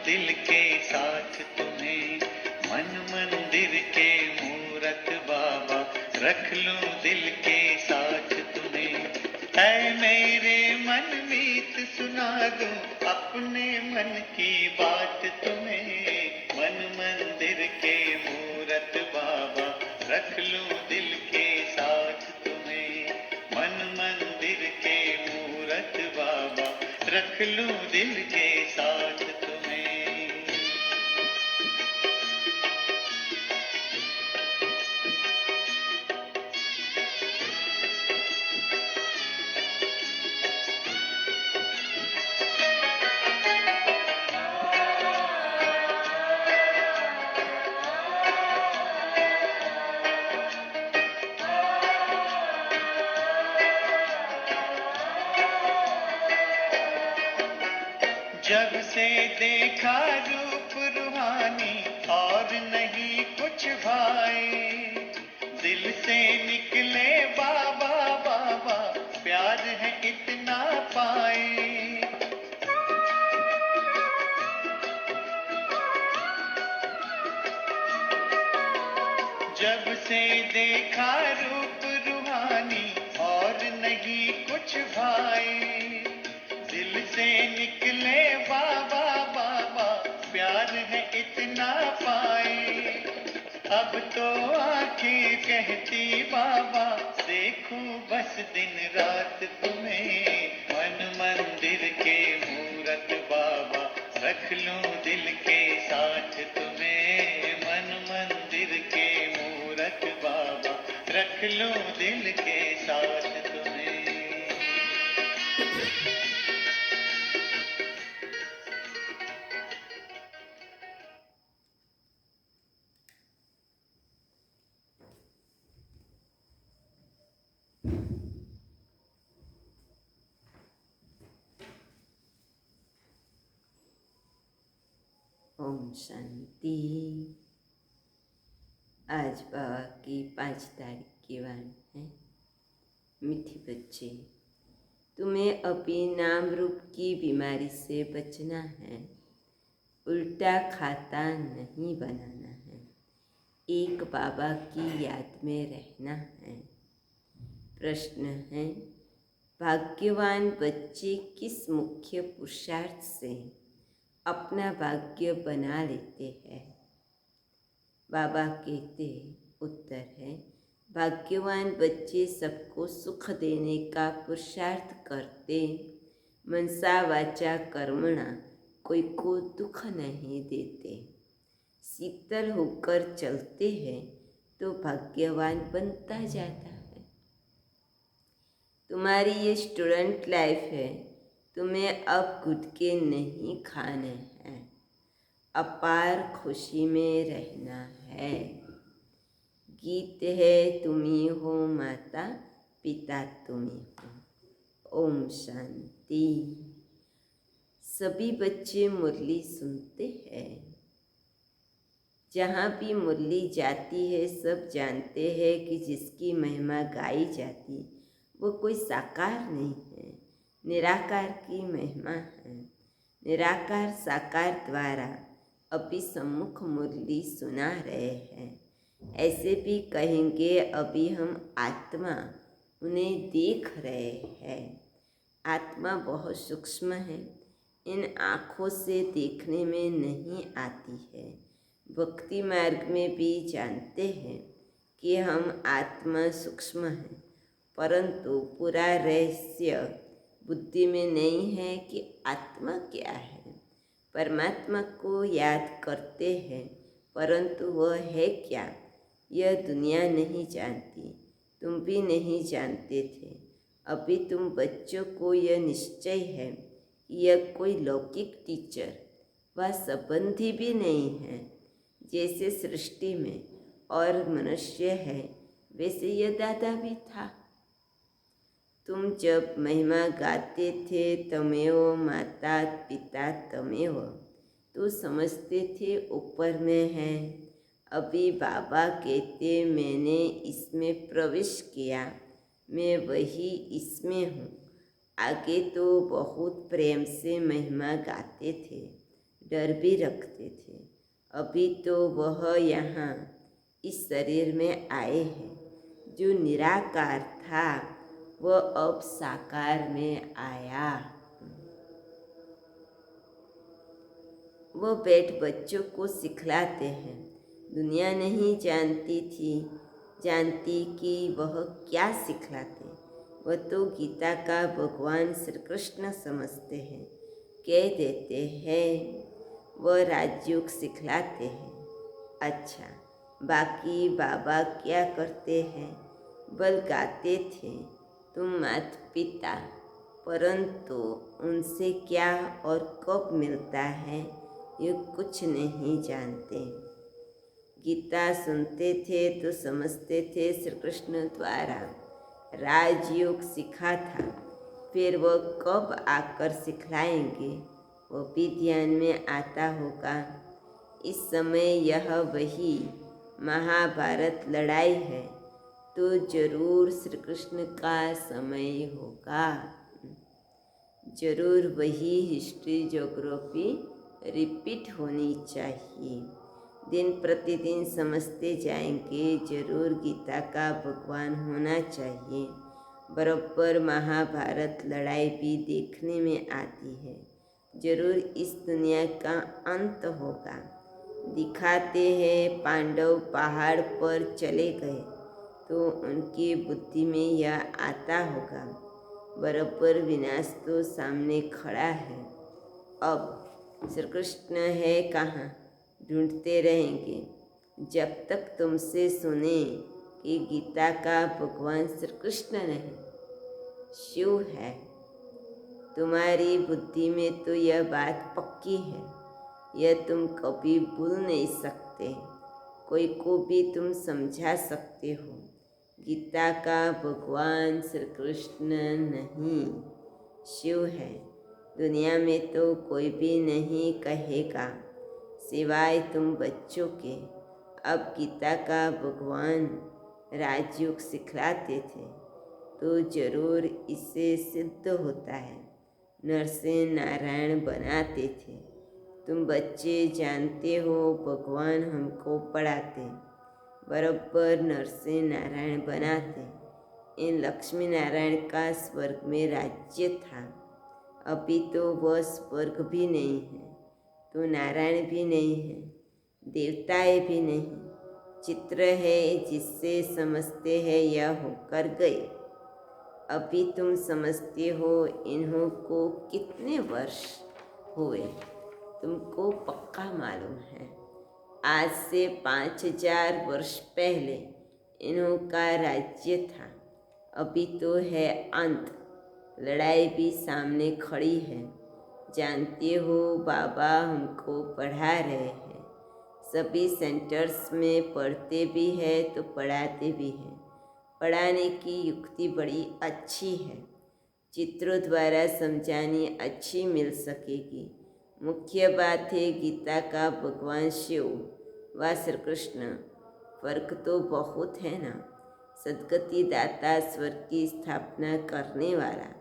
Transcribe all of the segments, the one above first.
दिल के साथ तुम्हें, मन मंदिर के मूरत बाबा, रख लूं दिल के साथ तुम्हें। है मेरे मन मीत सुना दूं अपने मन की बात तुम्हें, मन मंदिर के मूरत बाबा, रख लूं दिल के साथ तुम्हें, मन मंदिर के मूरत बाबा, रख लूं दिल के साथ तुम्हें। जब से देखा रूप रूहानी और नहीं कुछ भाई, दिल से निकले बाबा बाबा, प्यार है इतना पाए। जब से देखा रूप रूहानी और नहीं कुछ भाई, दिल से निकले बाबा बाबा, प्यार है इतना पाए। अब तो आंखें कहती बाबा, देखूं बस दिन रात तुम्हें, मन मंदिर के मूरत बाबा, रख लूं दिल के साथ तुम्हें, मन मंदिर के मूरत बाबा, रख लूं दिल के साथ तुम्हें। ओम शांति। आज बाबा की 5 तारीख की वाणी है। मीठे बच्चे, तुम्हें अभी नाम रूप की बीमारी से बचना है, उल्टा खाता नहीं बनाना है, एक बाबा की याद में रहना है। प्रश्न है, भाग्यवान बच्चे किस मुख्य पुरुषार्थ से अपना भाग्य बना लेते हैं? बाबा कहते, उत्तर है, भाग्यवान बच्चे सबको सुख देने का पुरुषार्थ करते, मनसा वाचा कर्मणा कोई को दुख नहीं देते, शीतल होकर चलते हैं तो भाग्यवान बनता जाता है। तुम्हारी ये स्टूडेंट लाइफ है, तुम्हें अब गुटके नहीं खाने हैं, अपार खुशी में रहना है। गीत है, तुम ही हो माता पिता तुम ही हो। ओम शांति। सभी बच्चे मुरली सुनते हैं। जहाँ भी मुरली जाती है सब जानते हैं कि जिसकी महिमा गाई जाती वो कोई साकार नहीं है, निराकार की महिमा है। निराकार साकार द्वारा अभी सम्मुख मुरली सुना रहे हैं। ऐसे भी कहेंगे अभी हम आत्मा उन्हें देख रहे हैं। आत्मा बहुत सूक्ष्म है, इन आँखों से देखने में नहीं आती है। भक्ति मार्ग में भी जानते हैं कि हम आत्मा सूक्ष्म हैं, परंतु पूरा रहस्य बुद्धि में नहीं है कि आत्मा क्या है। परमात्मा को याद करते हैं, परंतु वह है क्या यह दुनिया नहीं जानती, तुम भी नहीं जानते थे। अभी तुम बच्चों को यह निश्चय है कि यह कोई लौकिक टीचर व संबंधी भी नहीं है। जैसे सृष्टि में और मनुष्य है वैसे यह दादा भी था। तुम जब महिमा गाते थे तमेव माता पिता तमेव, तो समझते थे ऊपर में है। अभी बाबा कहते मैंने इसमें प्रवेश किया, मैं वही इसमें हूँ। आगे तो बहुत प्रेम से महिमा गाते थे, डर भी रखते थे। अभी तो वह यहाँ इस शरीर में आए हैं। जो निराकार था वह अब साकार में आया। वह बैठ बच्चों को सिखलाते हैं। दुनिया नहीं जानती कि वह क्या सिखलाते। वह तो गीता का भगवान श्री कृष्ण समझते हैं। कह देते हैं वह राजयोग सिखलाते हैं। अच्छा, बाकी बाबा क्या करते हैं? बल गाते थे तुम माता पिता, परंतु उनसे क्या और कब मिलता है ये कुछ नहीं जानते। गीता सुनते थे तो समझते थे श्री कृष्ण द्वारा राजयोग सीखा था। फिर वह कब आकर सिखलाएंगे वो भी ध्यान में आता होगा। इस समय यह वही महाभारत लड़ाई है तो जरूर श्री कृष्ण का समय होगा। जरूर वही हिस्ट्री ज्योग्राफी रिपीट होनी चाहिए। दिन प्रतिदिन समझते जाएंगे। जरूर गीता का भगवान होना चाहिए। बराबर महाभारत लड़ाई भी देखने में आती है। जरूर इस दुनिया का अंत होगा। दिखाते हैं पांडव पहाड़ पर चले गए तो उनकी बुद्धि में यह आता होगा बराबर विनाश तो सामने खड़ा है। अब श्री कृष्ण है कहाँ? ढूंढते रहेंगे जब तक तुमसे सुने कि गीता का भगवान श्री कृष्ण नहीं शिव है। तुम्हारी बुद्धि में तो यह बात पक्की है। यह तुम कभी भूल नहीं सकते। कोई को भी तुम समझा सकते हो। गीता का भगवान श्री कृष्ण नहीं शिव है। दुनिया में तो कोई भी नहीं कहेगा सिवाय तुम बच्चों के। अब गीता का भगवान राजयोग सिखलाते थे तो जरूर इससे सिद्ध होता है। नर से नारायण बनाते थे। तुम बच्चे जानते हो भगवान हमको पढ़ाते बराबर नर से नारायण बनाते। इन लक्ष्मी नारायण का स्वर्ग में राज्य था। अभी तो वह स्वर्ग भी नहीं है तो नारायण भी नहीं है, देवताएं भी नहीं। चित्र है जिससे समझते हैं यह होकर गए। अभी तुम समझते हो इन्हों को कितने वर्ष हुए तुमको पक्का मालूम है। आज से 5000 वर्ष पहले इन्हों का राज्य था। अभी तो है अंत। लड़ाई भी सामने खड़ी है। जानते हो बाबा हमको पढ़ा रहे हैं। सभी सेंटर्स में पढ़ते भी है तो पढ़ाते भी हैं। पढ़ाने की युक्ति बड़ी अच्छी है। चित्रों द्वारा समझानी अच्छी मिल सकेगी। मुख्य बात है गीता का भगवान शिव व श्री कृष्ण। फर्क तो बहुत है ना। सदगति दाता स्वर्ग की स्थापना करने वाला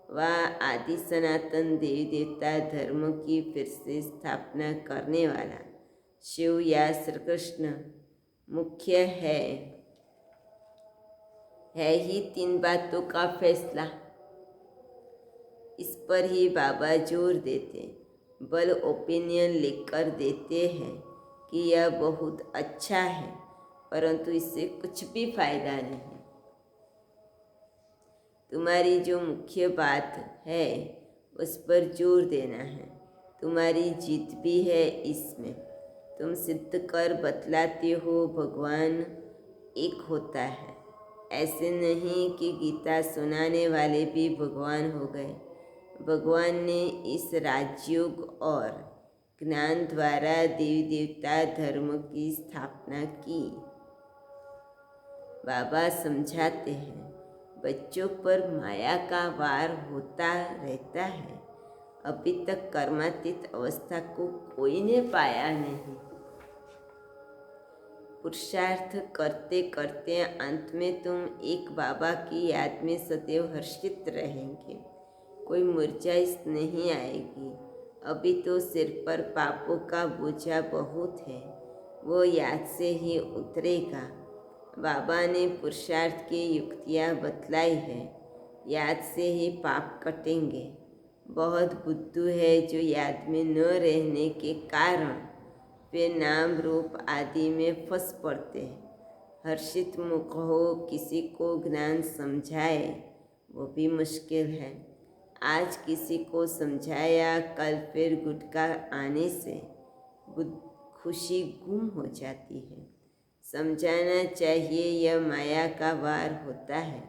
व आदि सनातन देवी देवता धर्म की फिर से स्थापना करने वाला शिव या श्री कृष्ण मुख्य है ही। 3 बातों का फैसला इस पर ही बाबा जोर देते बल ओपिनियन लेकर देते हैं कि यह बहुत अच्छा है परंतु इससे कुछ भी फायदा नहीं। तुम्हारी जो मुख्य बात है उस पर जोर देना है। तुम्हारी जीत भी है इसमें। तुम सिद्ध कर बतलाते हो भगवान एक होता है। ऐसे नहीं कि गीता सुनाने वाले भी भगवान हो गए। भगवान ने इस राजयोग और ज्ञान द्वारा देवी देवता धर्म की स्थापना की। बाबा समझाते हैं बच्चों पर माया का वार होता रहता है। अभी तक कर्मातीत अवस्था को कोई ने पाया नहीं। पुरुषार्थ करते करते अंत में तुम एक बाबा की याद में सदैव हर्षित रहेंगे। कोई मुरझाइश नहीं आएगी। अभी तो सिर पर पापों का बोझा बहुत है, वो याद से ही उतरेगा। बाबा ने पुरुषार्थ की युक्तियाँ बतलाई है, याद से ही पाप कटेंगे। बहुत बुद्धू है जो याद में न रहने के कारण वे नाम रूप आदि में फंस पड़ते हैं। हर्षित मुख हो किसी को ज्ञान समझाए वो भी मुश्किल है। आज किसी को समझाया, कल फिर गुटखा आने से खुशी गुम हो जाती है। समझाना चाहिए, यह माया का वार होता है,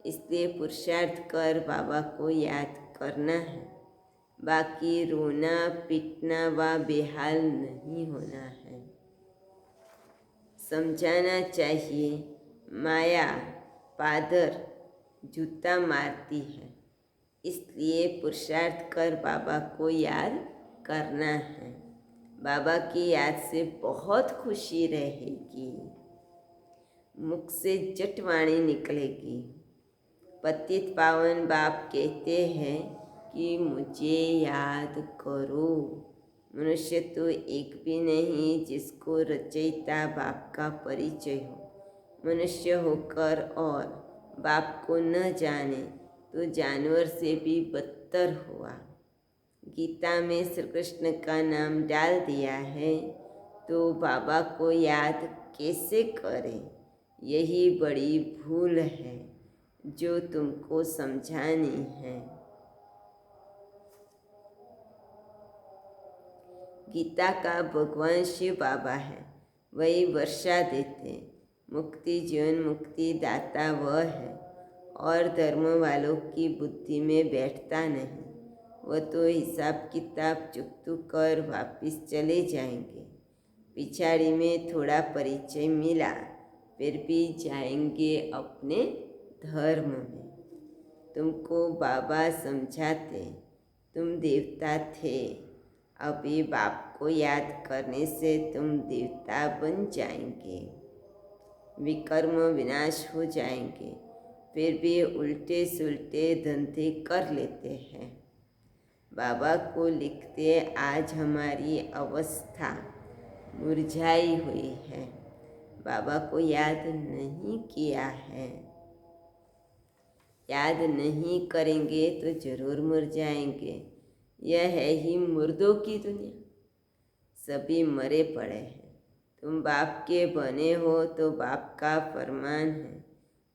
इसलिए पुरुषार्थ कर बाबा को याद करना है। बाकी रोना पीटना व बेहाल नहीं होना है। समझाना चाहिए, माया पादर जूता मारती है, इसलिए पुरुषार्थ कर बाबा को याद करना है। बाबा की याद से बहुत खुशी रहेगी, मुख से जटवाणी निकलेगी। पतित पावन बाप कहते हैं कि मुझे याद करो। मनुष्य तो एक भी नहीं जिसको रचयिता बाप का परिचय हो। मनुष्य होकर और बाप को न जाने तो जानवर से भी बदतर हुआ। गीता में श्री कृष्ण का नाम डाल दिया है तो बाबा को याद कैसे करें? यही बड़ी भूल है जो तुमको समझानी है। गीता का भगवान शिव बाबा है, वही वर्षा देते। मुक्ति जीवन मुक्ति दाता वह है और धर्म वालों की बुद्धि में बैठता नहीं। वह तो हिसाब किताब चुकतू कर वापिस चले जाएंगे। पिछाड़ी में थोड़ा परिचय मिला, फिर भी जाएंगे अपने धर्म में। तुमको बाबा समझाते, तुम देवता थे, अभी बाप को याद करने से तुम देवता बन जाएंगे। विकर्म विनाश हो जाएंगे, फिर भी उल्टे सुलटे धंधे कर लेते हैं। बाबा को लिखते, आज हमारी अवस्था मुरझाई हुई है, बाबा को याद नहीं किया है। याद नहीं करेंगे तो जरूर मुरझाएंगे। यह है ही मुर्दों की दुनिया, सभी मरे पड़े हैं। तुम बाप के बने हो तो बाप का फरमान है,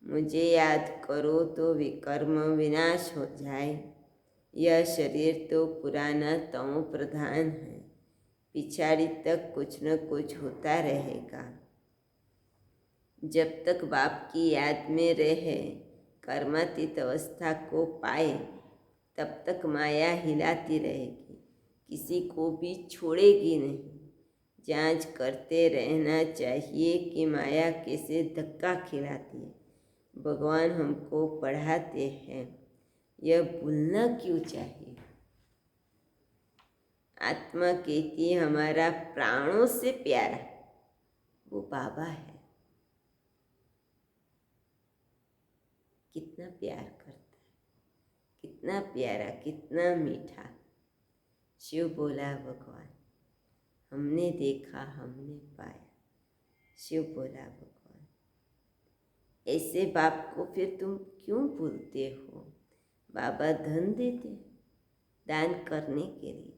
मुझे याद करो तो विकर्म विनाश हो जाए। यह शरीर तो पुराना तमो प्रधान है, पिछाड़ी तक कुछ न कुछ होता रहेगा। जब तक बाप की याद में रहे, कर्मातीत अवस्था को पाए, तब तक माया हिलाती रहेगी, किसी को भी छोड़ेगी नहीं। जांच करते रहना चाहिए कि माया कैसे धक्का खिलाती है। भगवान हमको पढ़ाते हैं, यह भूलना क्यों चाहिए। आत्मा कहती है हमारा प्राणों से प्यारा वो बाबा है। कितना प्यार करता है, कितना प्यारा, कितना मीठा। शिव बोला भगवान, हमने देखा हमने पाया। शिव बोला भगवान, ऐसे बाप को फिर तुम क्यों भूलते हो। बाबा धन देते दान करने के लिए।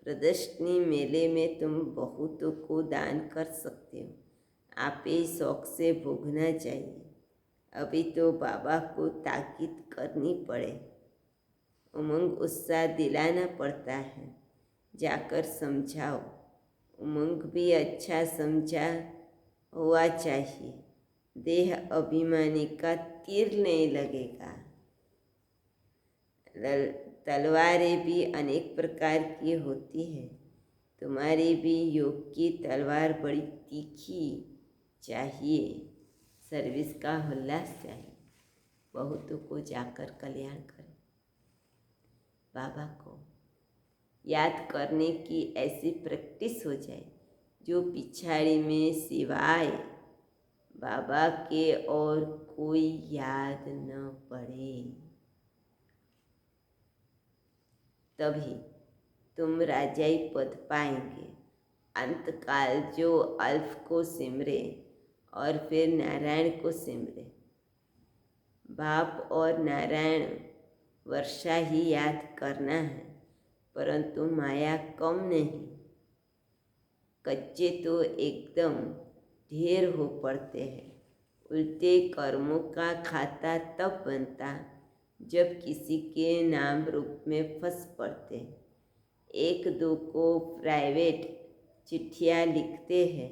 प्रदर्शनी मेले में तुम बहुतों को दान कर सकते हो, आप ही शौक से भोगना चाहिए। अभी तो बाबा को ताकीद करनी पड़े, उमंग उत्साह दिलाना पड़ता है। जाकर समझाओ, उमंग भी अच्छा समझा हुआ चाहिए। देह अभिमानी का तीर नहीं लगेगा। तलवारें भी अनेक प्रकार की होती है, तुम्हारी भी योग की तलवार बड़ी तीखी चाहिए। सर्विस का उल्लास चाहिए, बहुतों को जाकर कल्याण करें। बाबा को याद करने की ऐसी प्रैक्टिस हो जाए जो पिछाड़ी में सिवाय बाबा के और कोई याद न पड़े। तभी तुम राजाई पद पाएंगे। अंतकाल जो अल्फ को सिमरे और फिर नारायण को सिमरे। बाप और नारायण वर्षा ही याद करना है, परंतु माया कम नहीं। कच्चे तो एकदम ढेर हो पड़ते हैं। उल्टे कर्मों का खाता तब बनता जब किसी के नाम रूप में फंस पड़ते। एक दो को प्राइवेट चिट्ठियाँ लिखते हैं,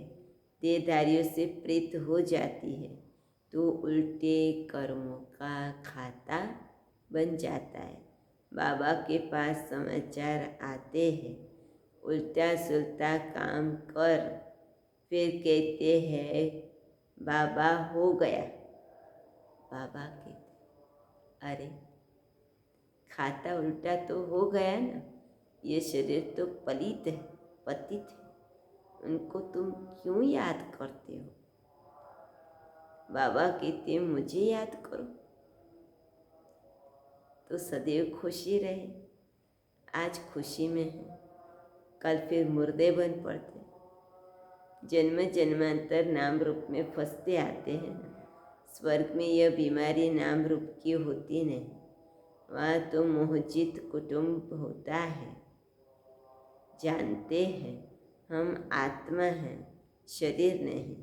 देहधारियों से प्रीत हो जाती है तो उल्टे कर्मों का खाता बन जाता है। बाबा के पास समाचार आते हैं, उल्टा सुल्टा काम कर, फिर कहते हैं बाबा हो गया। बाबा कहते अरे खाता उल्टा तो हो गया ना, ये शरीर तो पतित है, उनको तुम क्यों याद करते हो? बाबा कहते मुझे याद करो तो सदैव खुशी रहे। आज खुशी में है, कल फिर मुर्दे बन पड़ते। जन्म जन्मांतर नाम रूप में फंसते आते हैं ना। स्वर्ग में यह बीमारी नाम रूप की होती नहीं, वहाँ तो मोहजित कुटुंब होता है। जानते हैं हम आत्मा हैं, शरीर नहीं।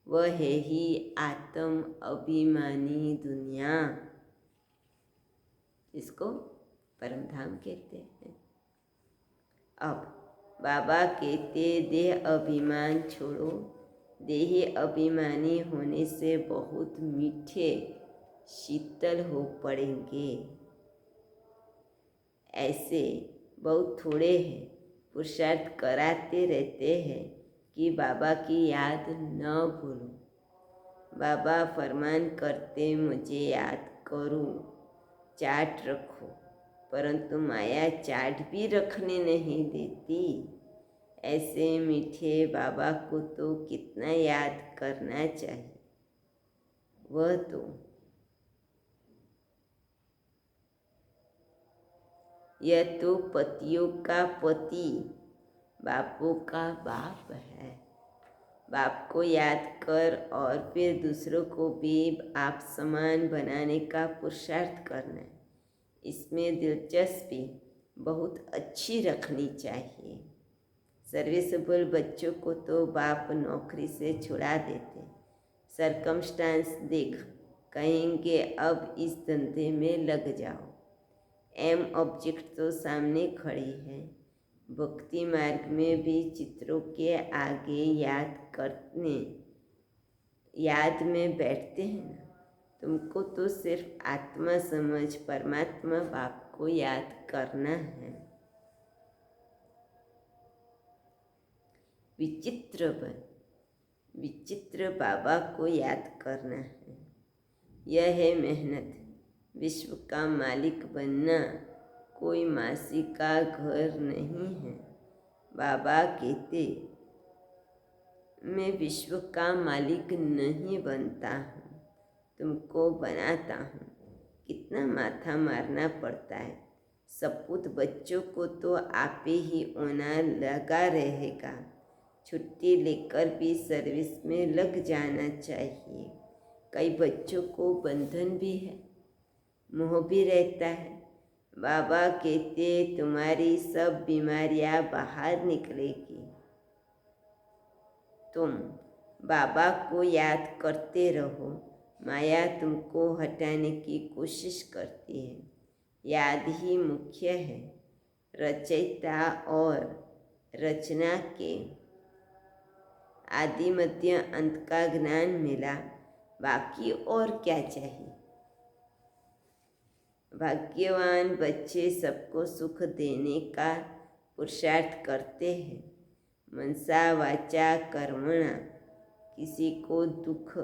वह है ही आत्म अभिमानी दुनिया, इसको परमधाम कहते हैं। अब बाबा कहते देह अभिमान छोड़ो, देही अभिमानी होने से बहुत मीठे शीतल हो पड़ेंगे। ऐसे बहुत थोड़े हैं, पुरुषार्थ कराते रहते हैं कि बाबा की याद न भूलूं। बाबा फरमान करते मुझे याद करो, चाट रखो, परंतु माया चाट भी रखने नहीं देती। ऐसे मीठे बाबा को तो कितना याद करना चाहिए। वह तो यह तो पतियों का पति, बापों का बाप है। बाप को याद कर और फिर दूसरों को भी आप समान बनाने का पुरुषार्थ करना है। इसमें दिलचस्पी बहुत अच्छी रखनी चाहिए। सर्विसेबल बच्चों को तो बाप नौकरी से छुड़ा देते। सरकमस्टांस देख कहेंगे अब इस धंधे में लग जाओ। एम ऑब्जेक्ट तो सामने खड़ी है। भक्ति मार्ग में भी चित्रों के आगे याद में बैठते हैं ना। तुमको तो सिर्फ आत्मा समझ परमात्मा बाप को याद करना है। विचित्र बाबा को याद करना है। यह है मेहनत। विश्व का मालिक बनना कोई मासी का घर नहीं है। बाबा कहते मैं विश्व का मालिक नहीं बनता हूँ, तुमको बनाता हूँ। कितना माथा मारना पड़ता है। सपूत बच्चों को तो आपे ही ओना लगा रहेगा। छुट्टी लेकर भी सर्विस में लग जाना चाहिए। कई बच्चों को बंधन भी है, मोह भी रहता है। बाबा कहते तुम्हारी सब बीमारियां बाहर निकलेगी। तुम बाबा को याद करते रहो, माया तुमको हटाने की कोशिश करती है। याद ही मुख्य है। रचयिता और रचना के आदि मध्य अंत का ज्ञान मिला, बाकी और क्या चाहिए। भाग्यवान बच्चे सबको सुख देने का पुरुषार्थ करते हैं। मनसा वाचा कर्मणा किसी को दुख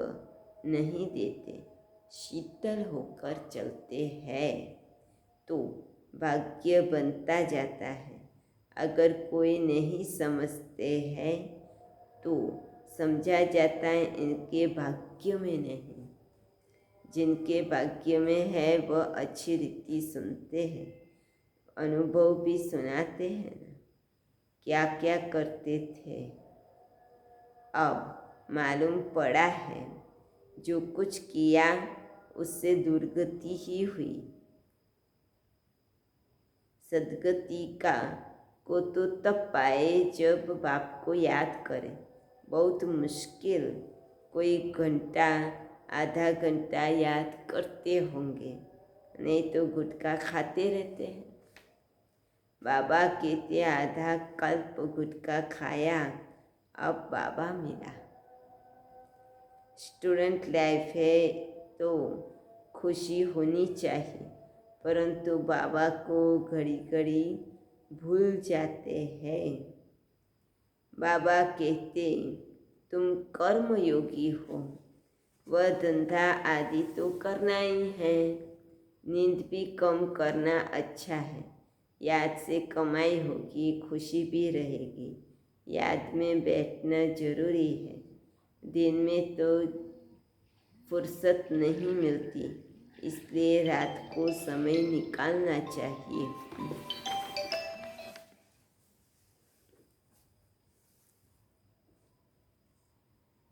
नहीं देते, शीतल होकर चलते हैं तो भाग्य बनता जाता है। अगर कोई नहीं समझते हैं तो समझा जाता है इनके भाग्य में नहीं। जिनके भाग्य में है वह अच्छी रीति सुनते हैं, अनुभव भी सुनाते हैं ना। क्या क्या करते थे। अब मालूम पड़ा है जो कुछ किया उससे दुर्गति ही हुई। सदगति को तो तब पाए जब बाप को याद करें। बहुत मुश्किल, कोई घंटा आधा घंटा याद करते होंगे, नहीं तो गुटखा खाते रहते हैं। बाबा कहते आधा कल्प गुटखा खाया, अब बाबा मिला। स्टूडेंट लाइफ है तो खुशी होनी चाहिए, परंतु बाबा को घड़ी घड़ी भूल जाते हैं। बाबा कहते तुम कर्मयोगी हो, वह धंधा आदि तो करना ही है। नींद भी कम करना अच्छा है। याद से कमाई होगी, खुशी भी रहेगी। याद में बैठना जरूरी है। दिन में तो फुर्सत नहीं मिलती, इसलिए रात को समय निकालना चाहिए।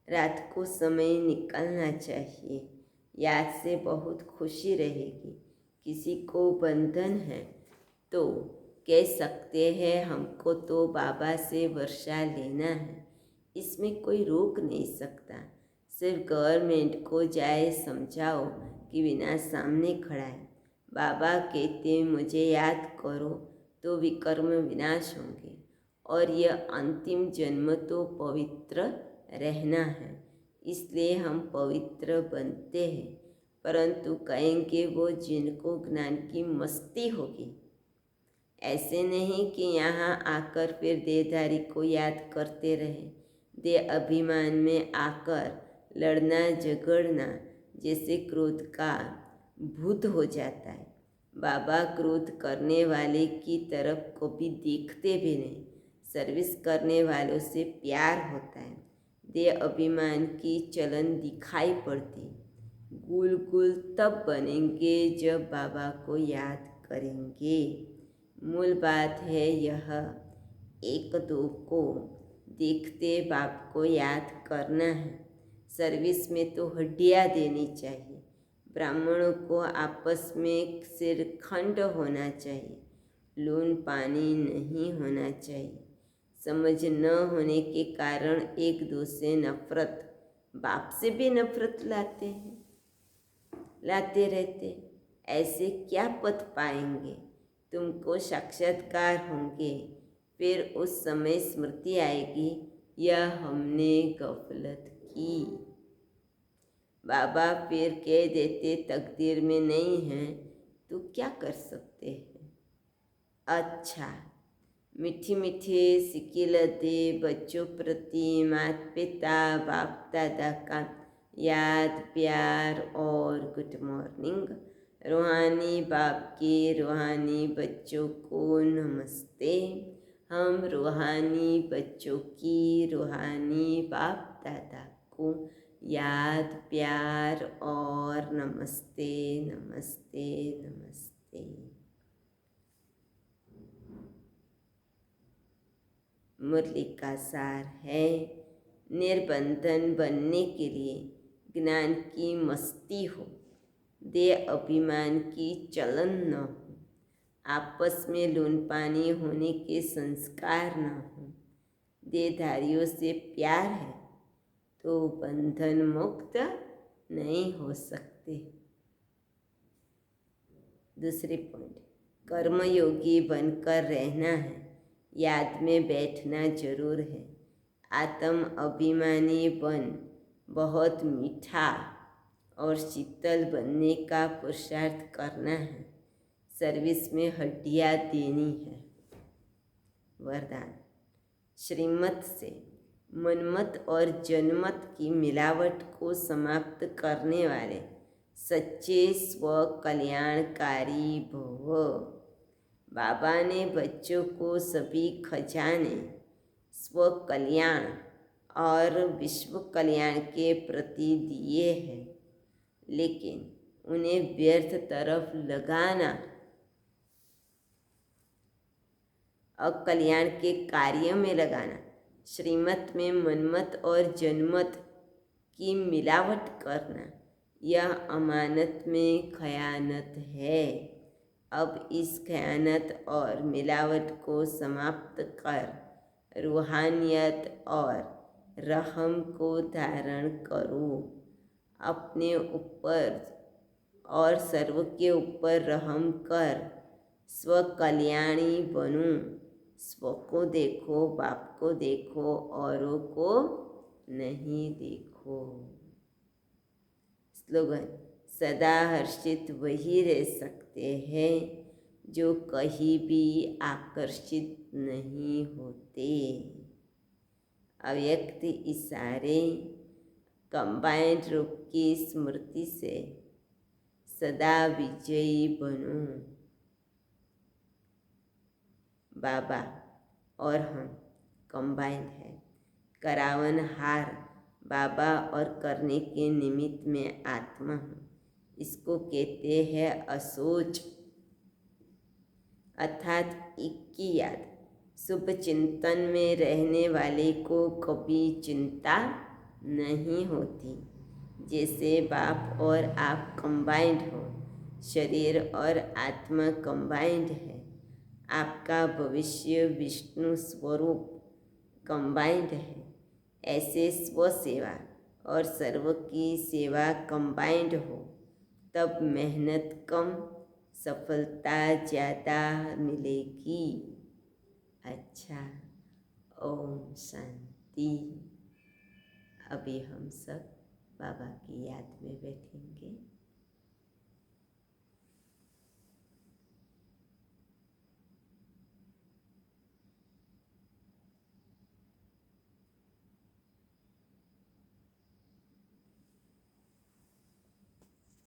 रात को समय निकालना चाहिए। याद से बहुत खुशी रहेगी। किसी को बंधन है तो कह सकते हैं हमको तो बाबा से वर्षा लेना है, इसमें कोई रोक नहीं सकता। सिर्फ गवर्नमेंट को जाए समझाओ कि विनाश सामने खड़ा है। बाबा कहते मुझे याद करो तो विकर्म विनाश होंगे, और यह अंतिम जन्म तो पवित्र रहना है, इसलिए हम पवित्र बनते हैं। परंतु कहेंगे वो जिनको ज्ञान की मस्ती होगी। ऐसे नहीं कि यहाँ आकर फिर देहधारी को याद करते रहे। देह अभिमान में आकर लड़ना झगड़ना जैसे क्रोध का भूत हो जाता है। बाबा क्रोध करने वाले की तरफ कभी देखते भी नहीं। सर्विस करने वालों से प्यार होता है। देह अभिमान की चलन दिखाई पड़ती। गुल गुल तब बनेंगे जब बाबा को याद करेंगे। मूल बात है यह, एक दो को देखते बाप को याद करना है। सर्विस में तो हड्डियाँ देनी चाहिए। ब्राह्मणों को आपस में सिरखंड होना चाहिए, लून पानी नहीं होना चाहिए। समझ न होने के कारण एक दूसरे नफरत, बाप से भी नफरत लाते रहते। ऐसे क्या पद पाएंगे? तुमको साक्षात्कार होंगे, फिर उस समय स्मृति आएगी यह हमने गफलत की। बाबा फिर कह देते तकदीर में नहीं है तो क्या कर सकते हैं। अच्छा, मीठी मीठी सिकिलतें बच्चों प्रति माता पिता बाप दादा का याद प्यार और गुड मॉर्निंग। रूहानी बाप के रूहानी बच्चों को नमस्ते। हम रूहानी बच्चों की रूहानी बाप दादा को याद प्यार और नमस्ते नमस्ते नमस्ते। मुरली का सार है, निर्बंधन बनने के लिए ज्ञान की मस्ती हो, देह अभिमान की चलन न हो, आपस में लून पानी होने के संस्कार न हो, देहधारियों से प्यार है तो बंधन मुक्त नहीं हो सकते। दूसरे पॉइंट, कर्मयोगी बनकर रहना है, याद में बैठना जरूर है। आत्म अभिमानी बन बहुत मीठा और शीतल बनने का पुरुषार्थ करना है। सर्विस में हड्डियाँ देनी है। वरदान, श्रीमत से मनमत और जनमत की मिलावट को समाप्त करने वाले सच्चे स्व कल्याणकारी भव। बाबा ने बच्चों को सभी खजाने स्व कल्याण और विश्व कल्याण के प्रति दिए हैं, लेकिन उन्हें व्यर्थ तरफ लगाना और कल्याण के कार्य में लगाना। श्रीमत में मनमत और जनमत की मिलावट करना, यह अमानत में खयानत है। अब इस खयानत और मिलावट को समाप्त कर रूहानियत और रहम को धारण करो। अपने ऊपर और सर्व के ऊपर रहम कर स्व कल्याणी बनो। स्व को देखो, बाप को देखो, औरों को नहीं देखो। स्लोगन: सदा हर्षित वही रह सकते हैं जो कहीं भी आकर्षित नहीं होते। अव्यक्त इशारे कंबाइंड रूप की स्मृति से सदा विजयी बनो। बाबा और हम कंबाइंड है। करावन हार बाबा और करने के निमित्त में आत्मा हूँ। इसको कहते हैं असोच, अर्थात एक की याद। शुभ चिंतन में रहने वाले को कभी चिंता नहीं होती। जैसे बाप और आप कंबाइंड हो, शरीर और आत्मा कंबाइंड है। आपका भविष्य विष्णु स्वरूप कंबाइंड है। ऐसे स्व सेवा और सर्व की सेवा कंबाइंड हो तब मेहनत कम, सफलता ज़्यादा मिलेगी। अच्छा, ओम शांति। अभी हम सब बाबा की याद में बैठेंगे।